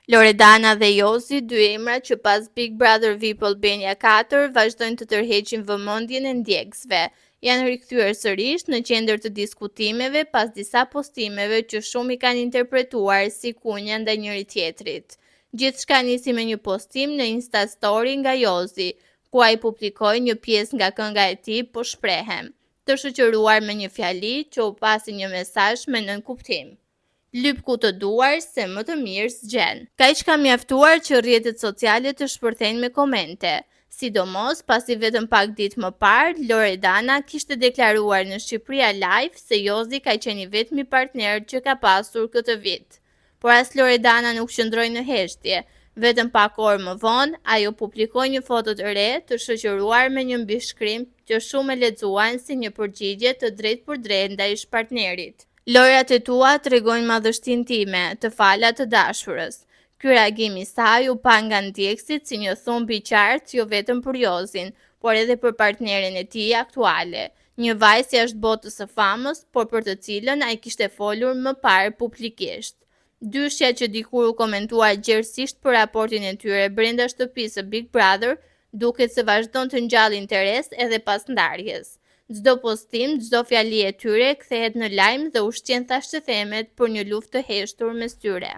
Loredana dhe Josi, dy emra që pas Big Brother VIP Albania 4 vazhdojnë të tërheqin vëmendjen e ndjekësve. Janë rikthyer sërish në qendër të diskutimeve pas disa postimeve që shumë i kanë interpretuar si kunja ndaj njëri tjetrit. Gjithçka nisi me një postim në Insta Story nga Josi, ku ai publikoi një pjesë nga kënga e tij Po shprehem, të shoqëruar me një fjali që u pasi një mesazh me nënkuptim. Lyp ku të duar se më të mirë s'gjen. Kaq ka mjaftuar që rrjetet sociale të shpërthejnë me komente. Sidomos pasi vetëm pak ditë më parë, Loredana kishte deklaruar në Shqipëria Live se Josi ka qenë i vetmi partner që ka pasur këtë vit. Por as Loredana nuk qëndroi në heshtje. Vetëm pak orë më vonë, ajo publikoi një foto të re të shoqëruar me një mbishkrim që shumë e lexuan si një përgjigje të drejtpërdrejtë ndaj ish-partnerit. Lojrat e tua tregojnë madhështinë time, të fala të dashurës. Ky reagim i saj u pa nga ndjekësit si një thumb i qartë jo vetëm për Josin, por edhe për partnerin e tij aktuale, një vajzë jashtë botës së famës, por për të cilën ai kishte folur më parë publikisht. Dyshja që dikur u komentuar gjerësisht për raportin e tyre brenda shtëpisë së Big Brother, duket se vazhdon të ngjallë interes edhe pas ndarjes. Çdo postim, çdo fjali e tyre kthehet në lajm dhe ushqen thashëthemet për një luftë të heshtur mes tyre.